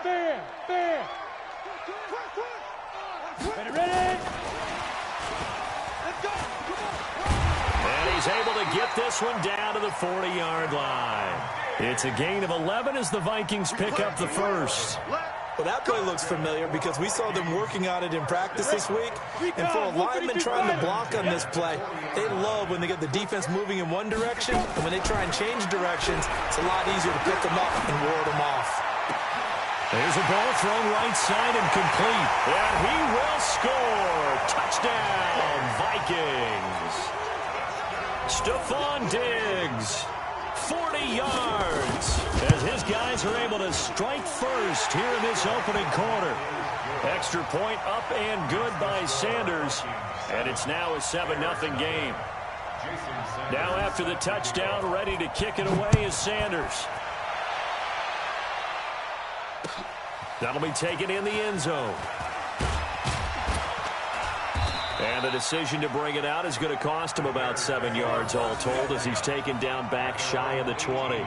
Fair. Ready. Let's go. And he's able to get this one down to the 40-yard line. It's a gain of 11 as the Vikings pick up the first. Well, that play looks familiar because we saw them working on it in practice this week. And for a lineman trying to block on this play, they love when they get the defense moving in one direction. And when they try and change directions, it's a lot easier to pick them up and ward them off. There's a ball thrown right side and complete. And he will score. Touchdown, Vikings. Stephon Diggs. 40 yards as his guys are able to strike first here in this opening quarter. Extra point up and good by Sanders, and it's now a 7-0 game. Now after the touchdown, ready to kick it away is Sanders. That'll be taken in the end zone. And the decision to bring it out is going to cost him about 7 yards all told as he's taken down back shy of the 20.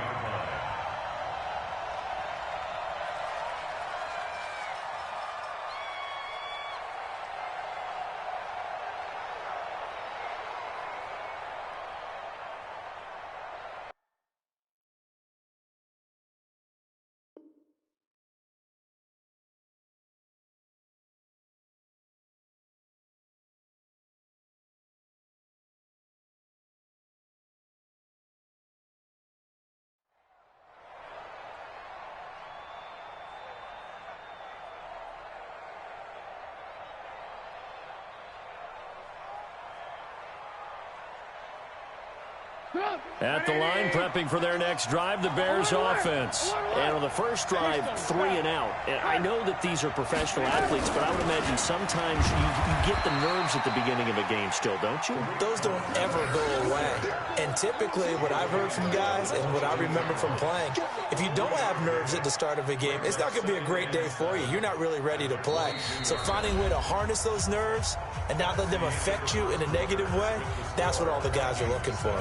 At the line, prepping for their next drive, the Bears offense. And on the first drive, 3 and out. And I know that these are professional athletes, but I would imagine sometimes you get the nerves at the beginning of a game still, don't you? Those don't ever go away. And typically, what I've heard from guys and what I remember from playing, if you don't have nerves at the start of a game, it's not going to be a great day for you. You're not really ready to play. So finding a way to harness those nerves and not let them affect you in a negative way, that's what all the guys are looking for.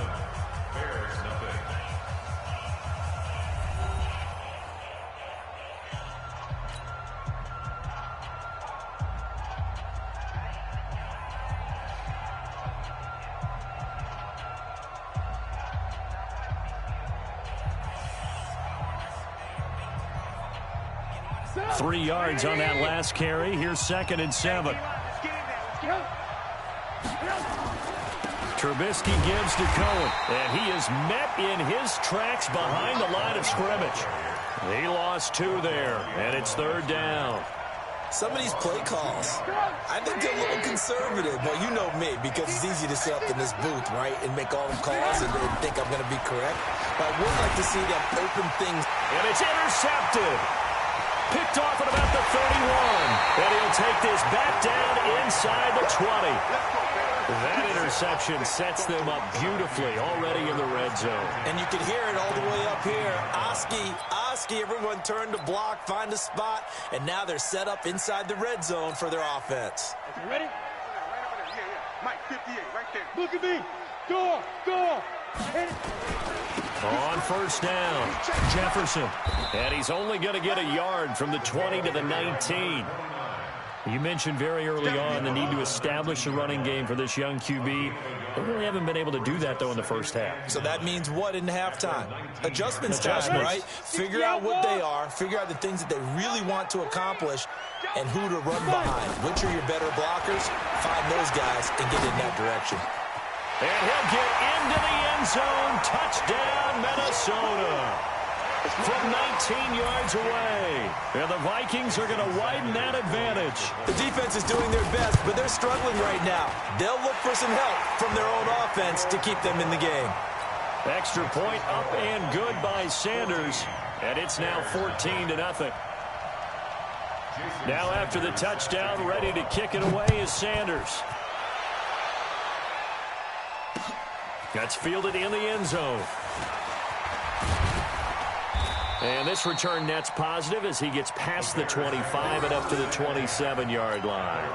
Three yards on that last carry. Here's 2nd and 7. Trubisky gives to Cohen, and he is met in his tracks behind the line of scrimmage. He lost 2 there, and it's 3rd down. Some of these play calls, I think they're a little conservative, but you know me, because it's easy to sit up in this booth, right, and make all the calls and think I'm going to be correct. But I would like to see them open things. And it's intercepted. Picked off at about the 31. And he'll take this back down inside the 20. That interception sets them up beautifully already in the red zone. And you can hear it all the way up here. Oski, everyone turned to block, find a spot, and now they're set up inside the red zone for their offense. Ready? Right over there. Yeah. Mike, 58, right there. Look at me. Go. On first down, Jefferson. And he's only going to get a yard from the 20 to the 19. You mentioned very early on the need to establish a running game for this young QB. They really haven't been able to do that, though, in the first half. So that means what in halftime? Adjustments time, right? Figure out what they are, figure out the things that they really want to accomplish, and who to run behind. Which are your better blockers? Find those guys and get in that direction. And he'll get into the end zone. Touchdown, Minnesota. From 19 yards away. And the Vikings are going to widen that advantage. The defense is doing their best, but they're struggling right now. They'll look for some help from their own offense to keep them in the game. Extra point up and good by Sanders. And it's now 14-0. Now after the touchdown, ready to kick it away is Sanders. That's fielded in the end zone. And this return net's positive as he gets past the 25 and up to the 27-yard line.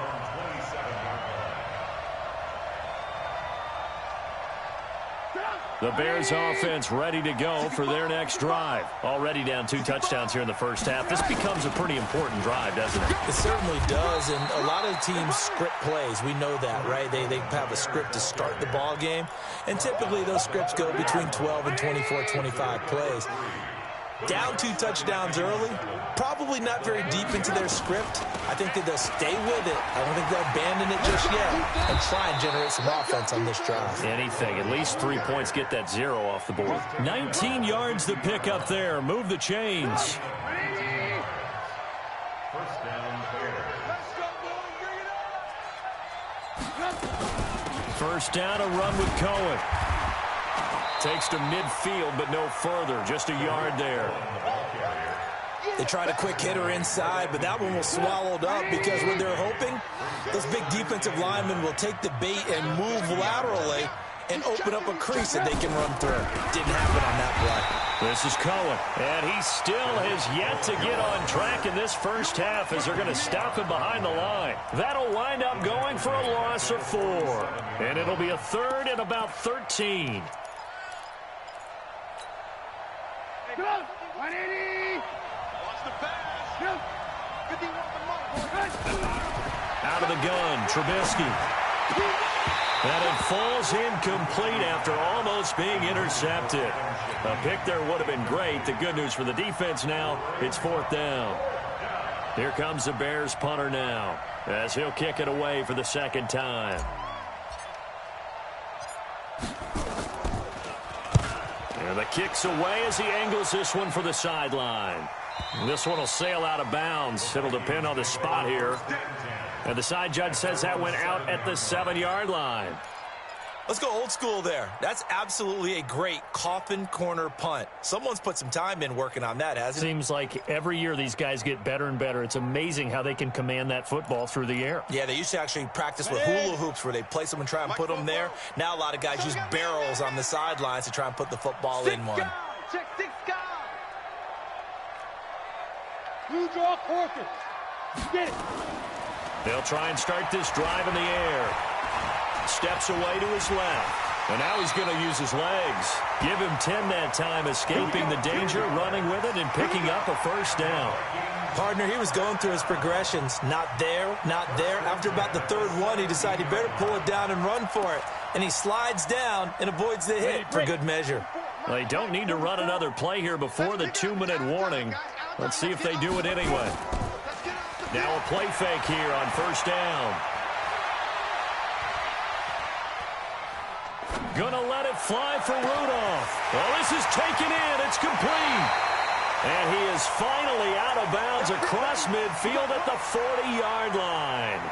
The Bears offense ready to go for their next drive. Already down 2 touchdowns here in the first half. This becomes a pretty important drive, doesn't it? It certainly does, and a lot of teams script plays. We know that, right? They have a script to start the ball game, and typically those scripts go between 12 and 24, 25 plays. Down 2 touchdowns early, probably not very deep into their script. I think that they'll stay with it. I don't think they'll abandon it just yet and try and generate some offense on this drive. Anything, at least 3 points, get that 0 off the board. 19 yards to pick up there. Move the chains. First down, a run with Cohen. Takes to midfield, but no further. Just a yard there. They tried a quick hitter inside, but that one was swallowed up because when they're hoping, those big defensive linemen will take the bait and move laterally and open up a crease that they can run through. Didn't happen on that play. This is Cohen, and he still has yet to get on track in this first half as they're going to stop him behind the line. That'll wind up going for a loss of 4, and it'll be a 3rd and about 13. Go! 180! Watch the pass! Go! 51 Out of the gun, Trubisky. And it falls incomplete after almost being intercepted. A pick there would have been great. The good news for the defense now, it's 4th down. Here comes the Bears punter now as he'll kick it away for the 2nd time. And the kick's away as he angles this one for the sideline. This one will sail out of bounds. It'll depend on the spot here. And the side judge says that went out at the 7-yard line. Let's go old school there. That's absolutely a great coffin corner punt. Someone's put some time in working on that, hasn't it? Seems like every year these guys get better and better. It's amazing how they can command that football through the air. Yeah, they used to actually practice with hula hoops where they place them and try and put them there. Now a lot of guys use barrels on the sidelines to try and put the football in one. Check 6 guys! You draw Corker. Get it! They'll try and start this drive in the air. Steps away to his left. And now he's going to use his legs. Give him 10 that time, escaping the danger, running with it, and picking up a 1st down. Partner, he was going through his progressions. Not there, not there. After about the 3rd one, he decided he better pull it down and run for it. And he slides down and avoids the hit for good measure. Well, they don't need to run another play here before the 2-minute warning. Let's see if they do it anyway. Now a play fake here on 1st down. Gonna let it fly for Rudolph. Well, this is taken in. It's complete. And he is finally out of bounds across midfield at the 40-yard line.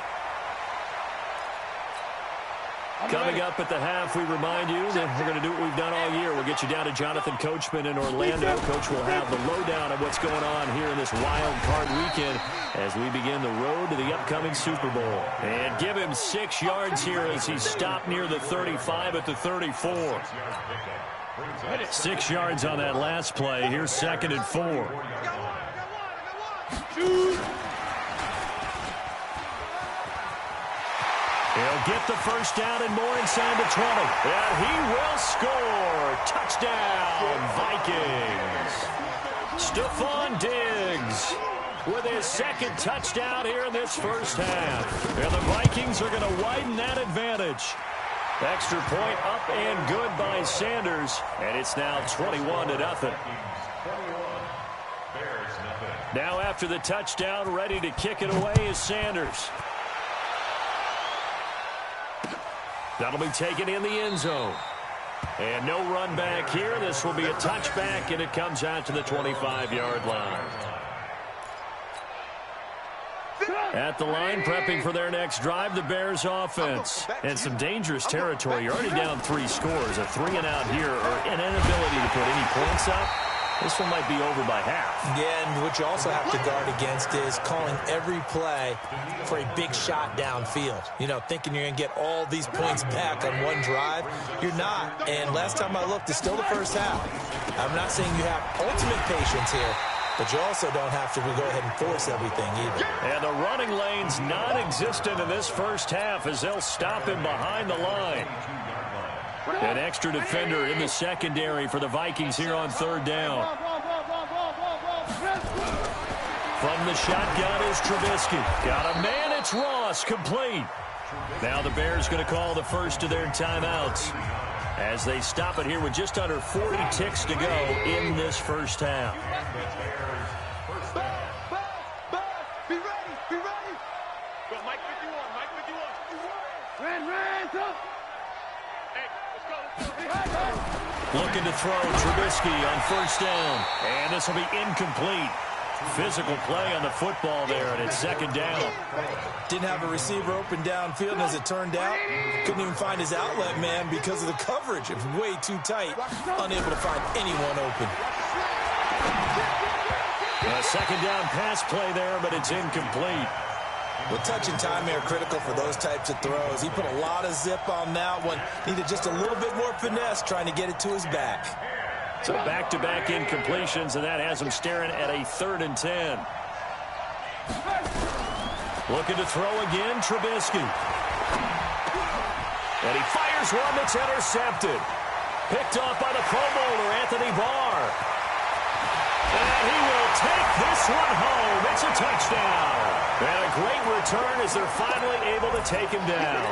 Coming up at the half, we remind you that we're going to do what we've done all year. We'll get you down to Jonathan Coachman in Orlando. Coach will have the lowdown of what's going on here in this wild card weekend as we begin the road to the upcoming Super Bowl. And give him 6 yards here as he stopped near the 35 at the 34. 6 yards on that last play. Here's 2nd and 4. He'll get the 1st down and more inside the 20. And he will score. Touchdown, Vikings. Stephon Diggs with his 2nd touchdown here in this first half. And the Vikings are going to widen that advantage. Extra point up and good by Sanders. And it's now 21-0. Now after the touchdown, ready to kick it away is Sanders. That'll be taken in the end zone. And no run back here. This will be a touchback, and it comes out to the 25-yard line. At the line, prepping for their next drive, the Bears offense. And some dangerous territory. You're already down 3 scores. A 3-and-out here, or an inability to put any points up. This one might be over by half. Yeah, and what you also have to guard against is calling every play for a big shot downfield. You know, thinking you're going to get all these points back on one drive. You're not. And last time I looked, it's still the first half. I'm not saying you have ultimate patience here, but you also don't have to go ahead and force everything either. And the running lane's non-existent in this first half as they'll stop him behind the line. An extra defender in the secondary for the Vikings here on third down. From the shotgun is Trubisky. Got a man, it's Ross, complete. Now the Bears going to call the first of their timeouts as they stop it here with just under 40 ticks to go in this first half. Be ready, be ready. Go, Mike 51, Mike 51. Ran, up. Hey, let's go. Looking to throw Trubisky on first down. And this will be incomplete. Physical play on the football there, and it's second down. Didn't have a receiver open downfield, and as it turned out, couldn't even find his outlet man because of the coverage. It was way too tight, unable to find anyone open. A second down pass play there, but it's incomplete. Well, touch and time are critical for those types of throws. He put a lot of zip on that one. Needed just a little bit more finesse trying to get it to his back. So back-to-back incompletions, and that has him staring at a 3rd and 10. Looking to throw again, Trubisky. And he fires one that's intercepted. Picked off by the Pro Bowler, Anthony Barr. And he will take this one home. It's a touchdown. And a great return as they're finally able to take him down.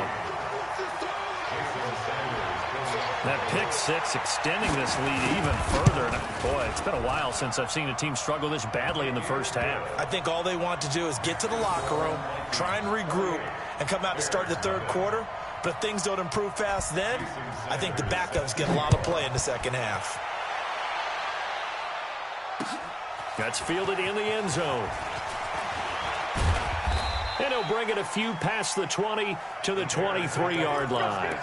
That pick six extending this lead even further. And boy, it's been a while since I've seen a team struggle this badly in the first half. I think all they want to do is get to the locker room, try and regroup, and come out to start the third quarter. But if things don't improve fast then, I think the backups get a lot of play in the second half. That's fielded in the end zone. And he'll bring it a few past the 20 to the 23-yard line.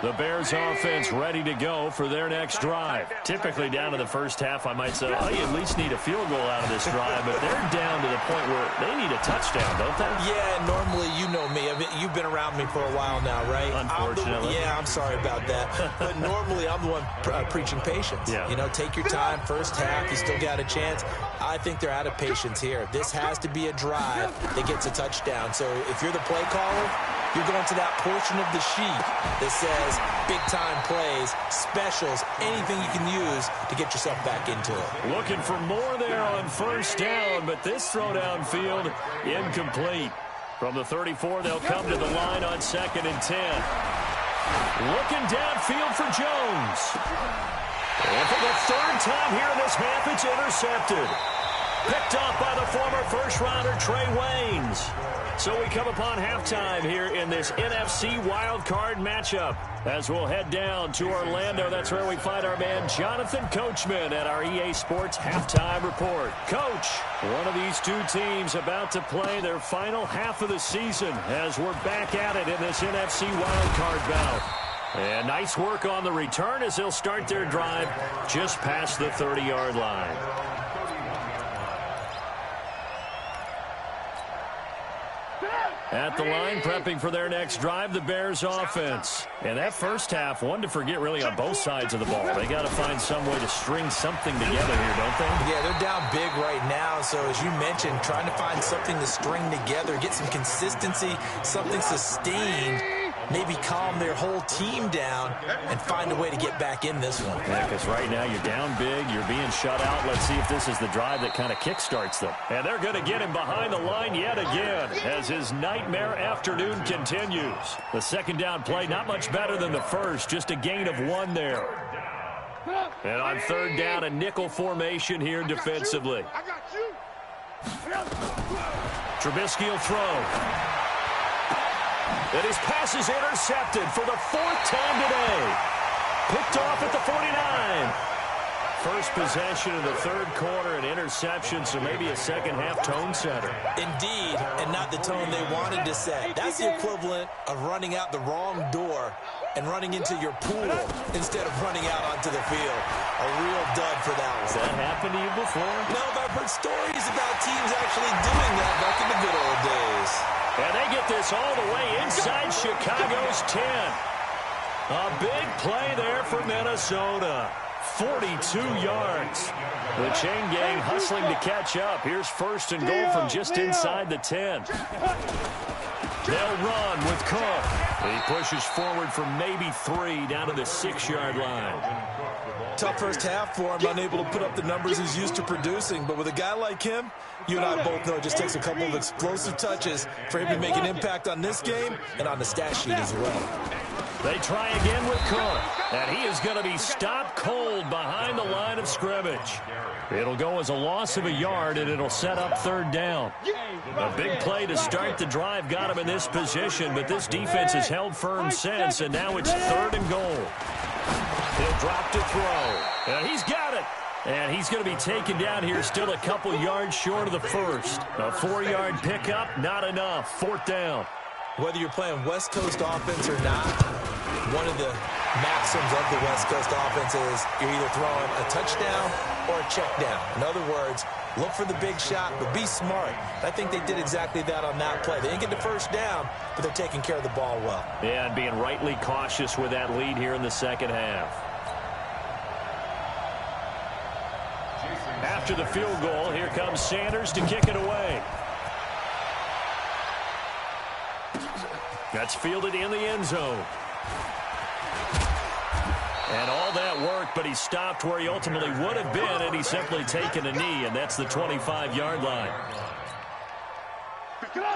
The Bears offense ready to go for their next drive. Typically down to the first half, I might say, oh, you at least need a field goal out of this drive, but they're down to the point where they need a touchdown, don't they? Yeah, normally, you know me. I mean, you've been around me for a while now, right? Unfortunately. I'm sorry about that. But normally, I'm the one preaching patience. Yeah. You know, take your time, first half, you still got a chance. I think they're out of patience here. This has to be a drive that gets a touchdown. So if you're the play caller, you're going to that portion of the sheet that says big-time plays, specials, anything you can use to get yourself back into it. Looking for more there on first down, but this throw downfield incomplete. From the 34, they'll come to the line on 2nd and 10. Looking downfield for Jones. And for the 3rd time here in this half, it's intercepted. Picked off by the former first-rounder Trey Waynes. So we come upon halftime here in this NFC wildcard matchup. As we'll head down to Orlando, that's where we find our man Jonathan Coachman at our EA Sports Halftime Report. Coach, one of these two teams about to play their final half of the season as we're back at it in this NFC wildcard bout. And nice work on the return as they'll start their drive just past the 30-yard line. At the line, prepping for their next drive, the Bears offense. And that first half, one to forget really on both sides of the ball. They got to find some way to string something together here, don't they? Yeah, they're down big right now. So as you mentioned, trying to find something to string together, get some consistency, something sustained, maybe calm their whole team down and find a way to get back in this one. Yeah, because right now you're down big, you're being shut out. Let's see if this is the drive that kind of kickstarts them. And they're going to get him behind the line yet again as his nightmare afternoon continues. The second down play, not much better than the first, just a gain of 1 there. And on 3rd down, a nickel formation here defensively. I got you. Trubisky will throw. And his pass is intercepted for the 4th time today. Picked off at the 49. First possession of the 3rd quarter, an interception, so maybe a second-half tone setter. Indeed, and not the tone they wanted to set. That's the equivalent of running out the wrong door and running into your pool instead of running out onto the field. A real dud for that one. Has that happened to you before? No, but I've heard stories about teams actually doing that back in the good old days. And they get this all the way inside Chicago's 10. A big play there for Minnesota. 42 yards. The chain gang hustling to catch up. Here's first and goal from just inside the 10. They'll run with Cook. He pushes forward from maybe 3 down to the 6-yard line. Tough first half for him, unable to put up the numbers he's used to producing. But with a guy like him, you and I both know it just takes a couple of explosive touches for him to make an impact on this game and on the stat sheet as well. They try again with Cook, and he is going to be stopped cold behind the line of scrimmage. It'll go as a loss of a yard, and it'll set up third down. A big play to start the drive got him in this position, but this defense has held firm since, and now it's third and goal. He'll drop to throw, and he's got it. And he's going to be taken down here, still a couple yards short of the first. A 4-yard pickup, not enough. Fourth down. Whether you're playing West Coast offense or not, one of the maxims of the West Coast offense is you're either throwing a touchdown or a check down. In other words, look for the big shot, but be smart. I think they did exactly that on that play. They didn't get the first down, but they're taking care of the ball well. Yeah, and being rightly cautious with that lead here in the second half. After the field goal, here comes Sanders to kick it away. That's fielded in the end zone. And all that work, but he stopped where he ultimately would have been, and he's simply taken a knee, and that's the 25-yard line.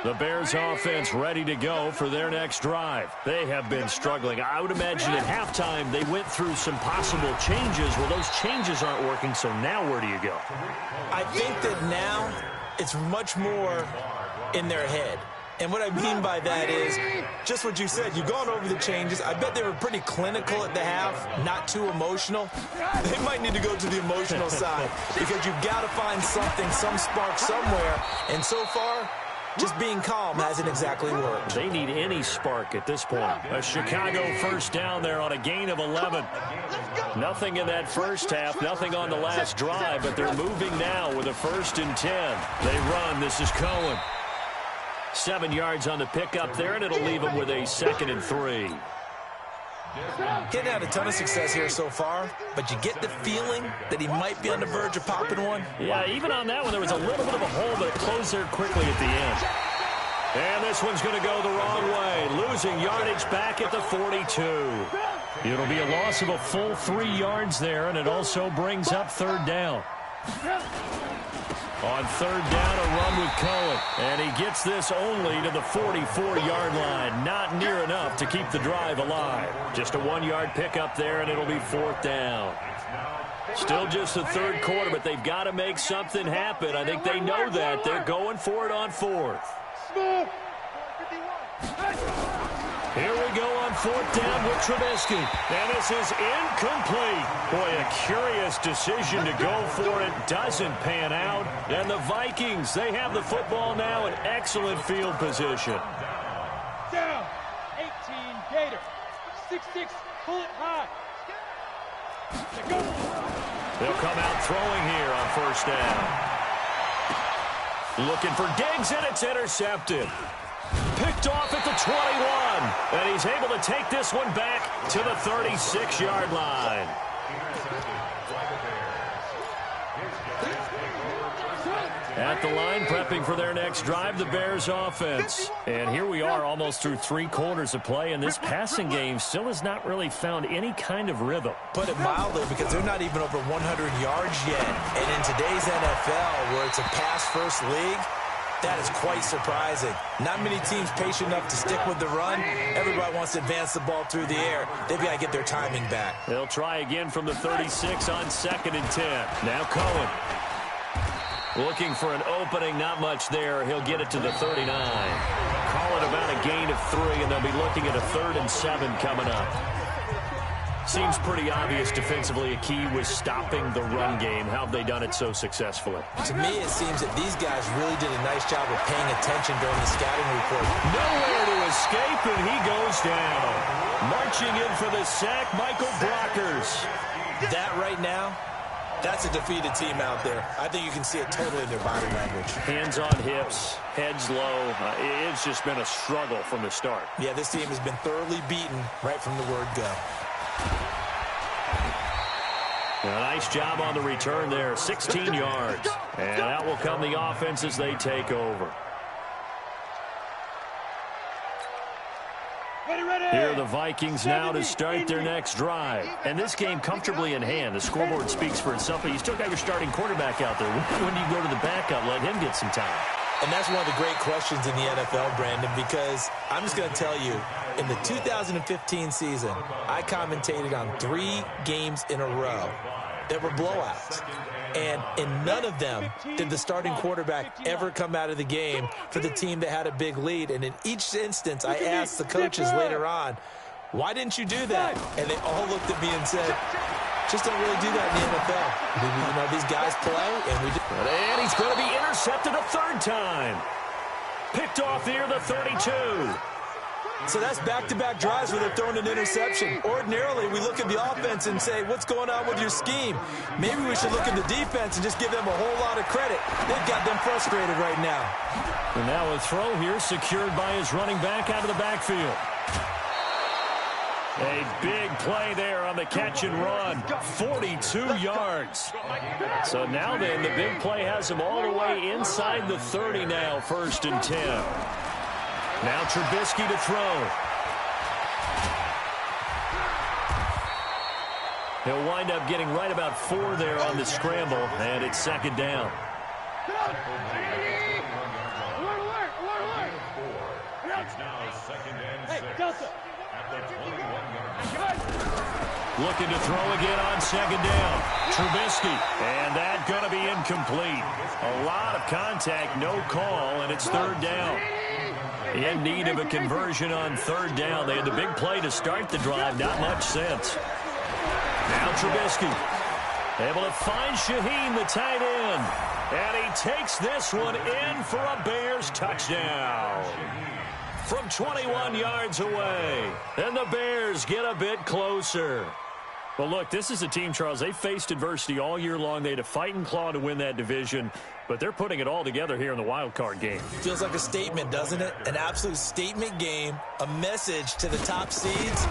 The Bears offense ready to go for their next drive. They have been struggling. I would imagine at halftime they went through some possible changes. Well, those changes aren't working, so now where do you go? I think that now it's much more in their head. And what I mean by that is just what you said. You've gone over the changes. I bet they were pretty clinical at the half, not too emotional. They might need to go to the emotional side because you've got to find something, some spark somewhere. And so far, just being calm hasn't exactly worked. They need any spark at this point. A Chicago first down there on a gain of 11. Nothing in that first half, nothing on the last drive, but they're moving now with a 1st and 10. They run. This is Cohen. 7 yards on the pickup there, and it'll leave him with a 2nd and 3. Getting had a ton of success here so far, but you get the feeling that he might be on the verge of popping one. Yeah, even on that one, there was a little bit of a hole, but it closed there quickly at the end. And this one's going to go the wrong way, losing yardage back at the 42. It'll be a loss of a full 3 yards there, and it also brings up third down. On third down, a run with Cohen. And he gets this only to the 44-yard line. Not near enough to keep the drive alive. Just a 1-yard pickup there, and it'll be fourth down. Still just the third quarter, but they've got to make something happen. I think they know that. They're going for it on fourth. Here we go on fourth down with Trubisky. And this is incomplete. Boy, a curious decision to go for it. Doesn't pan out. And the Vikings, they have the football now in excellent field position. Down. 18 Gator. 6-6. Pull it high. They'll come out throwing here on first down. Looking for Diggs, and it's intercepted. Picked off at the 21, and he's able to take this one back to the 36-yard line. At the line, prepping for their next drive, the Bears offense. And here we are almost through 3 quarters of play, and this passing game still has not really found any kind of rhythm. Put it mildly, because they're not even over 100 yards yet. And in today's NFL, where it's a pass-first league, that is quite surprising. Not many teams patient enough to stick with the run. Everybody wants to advance the ball through the air. They've got to get their timing back. They'll try again from the 36 on 2nd and 10. Now Cohen. Looking for an opening, not much there. He'll get it to the 39. Call it about a gain of 3, and they'll be looking at a 3rd and 7 coming up. Seems pretty obvious defensively a key was stopping the run game. How have they done it so successfully? To me, it seems that these guys really did a nice job of paying attention during the scouting report. Nowhere to escape, and he goes down. Marching in for the sack, Michael Brockers. That right now, that's a defeated team out there. I think you can see it totally in their body language. Hands on hips, heads low. It's just been a struggle from the start. Yeah, this team has been thoroughly beaten right from the word go. A nice job on the return there, 16 yards. And out will come the offense as they take over. Here are the Vikings now to start their next drive. And this game comfortably in hand. The scoreboard speaks for itself, but you still got your starting quarterback out there. When do you go to the backup, let him get some time? And that's one of the great questions in the NFL, Brandon, because I'm just going to tell you, in the 2015 season, I commentated on 3 games in a row that were blowouts. And in none of them did the starting quarterback ever come out of the game for the team that had a big lead. And in each instance, I asked the coaches later on, why didn't you do that? And they all looked at me and said, just don't really do that in the NFL. You know, these guys play, and we do. And he's going to be intercepted a 3rd time. Picked off near the 32. So that's back-to-back drives where they're throwing an interception. Ordinarily, we look at the offense and say, what's going on with your scheme? Maybe we should look at the defense and just give them a whole lot of credit. They've got them frustrated right now. And now a throw here secured by his running back out of the backfield. A big play there on the catch and run. 42 yards. So now then, the big play has him all the way inside the 30 now, 1st and 10. Now Trubisky to throw. He'll wind up getting right about 4 there on the scramble, and it's 2nd down. Looking to throw again on 2nd down. Trubisky, and that going to be incomplete. A lot of contact, no call, and it's 3rd down. In need of a conversion on 3rd down. They had the big play to start the drive. Not much sense. Now Trubisky able to find Shaheen, the tight end. And he takes this one in for a Bears touchdown. From 21 yards away. And the Bears get a bit closer. Well, look, this is a team, Charles, they faced adversity all year long. They had to fight and claw to win that division, but they're putting it all together here in the wild card game. Feels like a statement, doesn't it? An absolute statement game, a message to the top seeds.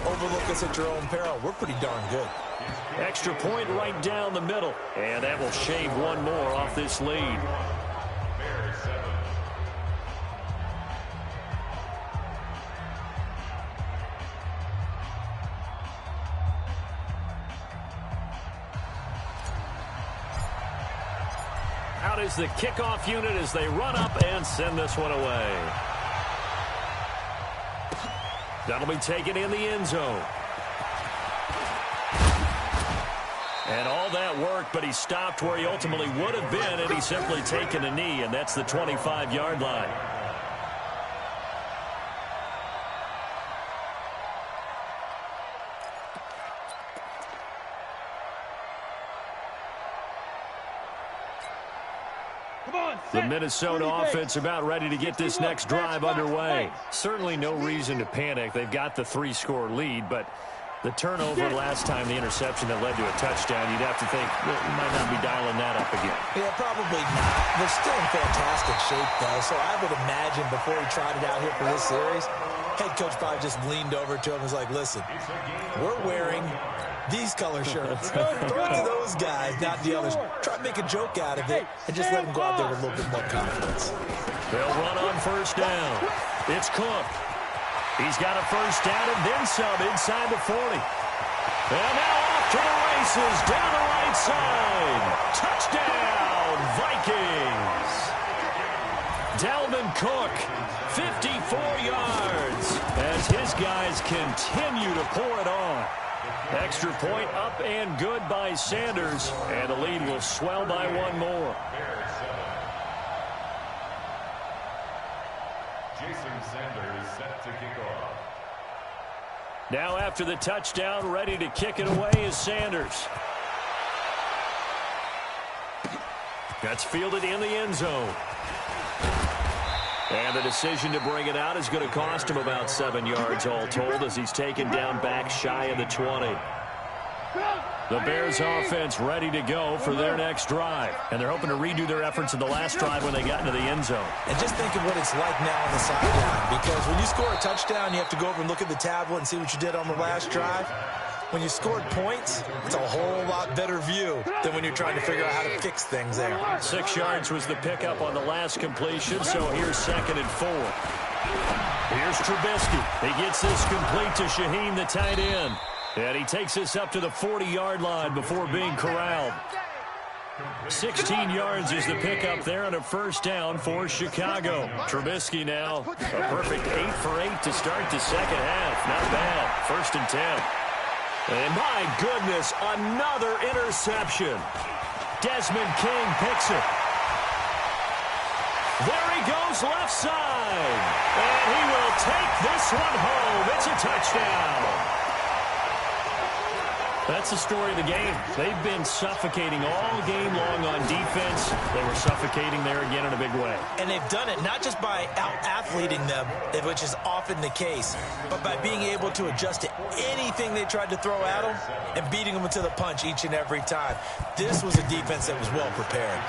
Overlook us at your own peril. We're pretty darn good. Extra point right down the middle, and that will shave one more off this lead. Out is the kickoff unit as they run up and send this one away. That'll be taken in the end zone. And all that work, but he stopped where he ultimately would have been, and he's simply taken a knee, and that's the 25-yard line. The Minnesota offense about ready to get this next drive underway. Certainly no reason to panic. They've got the 3-score lead, but the turnover last time, the interception that led to a touchdown, you'd have to think you might not be dialing that up again. Yeah, probably not. They're still in fantastic shape, though, so I would imagine before he tried it out here for this series, head coach probably just leaned over to him and was like, listen, we're wearing these color shirts. Throw it to those guys, not the others. Try to make a joke out of it and just let them go out there with a little bit more confidence. They'll run on 1st down. It's Cook. He's got a 1st down and then some inside the 40. And now off to the races down the right side. Touchdown, Vikings. Dalvin Cook, 54 yards as his guys continue to pour it on. Extra point up and good by Sanders, and the lead will swell by one more. Jason Sanders set to kick off. Now after the touchdown, ready to kick it away is Sanders. That's fielded in the end zone. And the decision to bring it out is going to cost him about 7 yards all told as he's taken down back shy of the 20. The Bears offense ready to go for their next drive. And they're hoping to redo their efforts in the last drive when they got into the end zone. And just think of what it's like now on the sideline. Because when you score a touchdown, you have to go over and look at the tablet and see what you did on the last drive. When you scored points, it's a whole lot better view than when you're trying to figure out how to fix things there. 6 yards was the pickup on the last completion, so here's 2nd and 4. Here's Trubisky. He gets this complete to Shaheen, the tight end. And he takes this up to the 40-yard line before being corralled. 16 yards is the pickup there on a first down for Chicago. Trubisky now a perfect 8 for 8 to start the second half. Not bad. 1st and 10. And my goodness, another interception. Desmond King picks it. There he goes left side. And he will take this one home. It's a touchdown. That's the story of the game. They've been suffocating all game long on defense. They were suffocating there again in a big way. And they've done it not just by out-athleting them, which is often the case, but by being able to adjust to anything they tried to throw at them and beating them to the punch each and every time. This was a defense that was well prepared.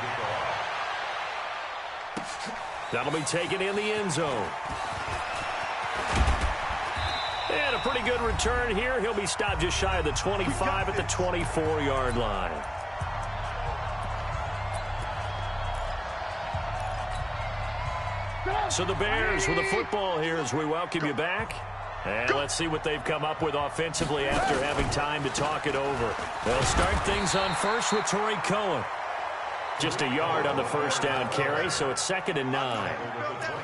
That'll be taken in the end zone. And a pretty good return here. He'll be stopped just shy of the 25 at the 24-yard line. So the Bears with the football here as we welcome you back. And let's see what they've come up with offensively after having time to talk it over. They'll start things on first with Torrey Cohen. Just a yard on the first down carry, so it's 2nd and 9.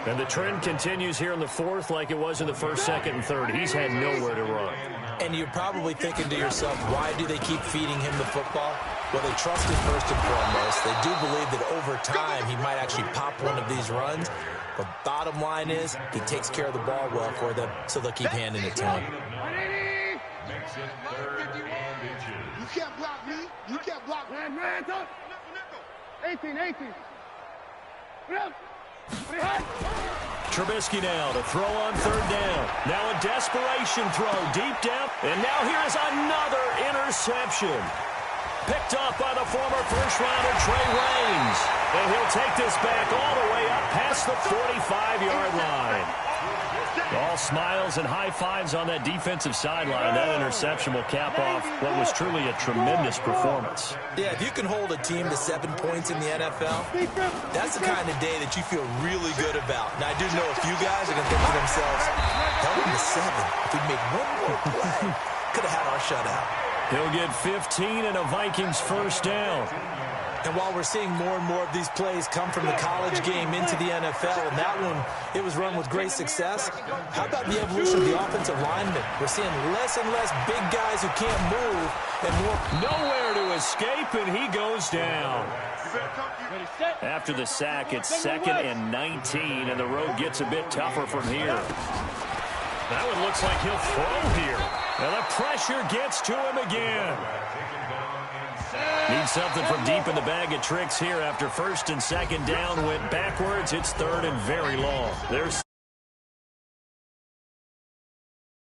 And the trend continues here in the 4th like it was in the 1st, 2nd, and 3rd. He's had nowhere to run. And you're probably thinking to yourself, why do they keep feeding him the football? Well, they trust him first and foremost. They do believe that over time he might actually pop one of these runs. But bottom line is he takes care of the ball well for them, so they'll keep handing it to him. Makes it 3rd and inches. You can't block me. You can't block me. Man, 18. Trubisky now to throw on 3rd down. Now a desperation throw deep down. And now here is another interception. Picked up by the former first-rounder Trey Waynes. And he'll take this back all the way up past the 45-yard line. All smiles and high fives on that defensive sideline. That interception will cap off what was truly a tremendous performance. Yeah, if you can hold a team to 7 points in the NFL, that's the kind of day that you feel really good about. Now, I do know a few guys are going to think to themselves, held them to 7. If we made one more play, could have had our shutout. He'll get 15 and a Vikings first down. And while we're seeing more and more of these plays come from the college game into the NFL, and that one, it was run with great success, how about the evolution of the offensive linemen? We're seeing less and less big guys who can't move and more. Nowhere to escape, and he goes down. After the sack, it's 2nd and 19, and the road gets a bit tougher from here. That one looks like he'll throw here. And the pressure gets to him again. Needs something from deep in the bag of tricks here after 1st and 2nd down went backwards. It's 3rd and very long. There's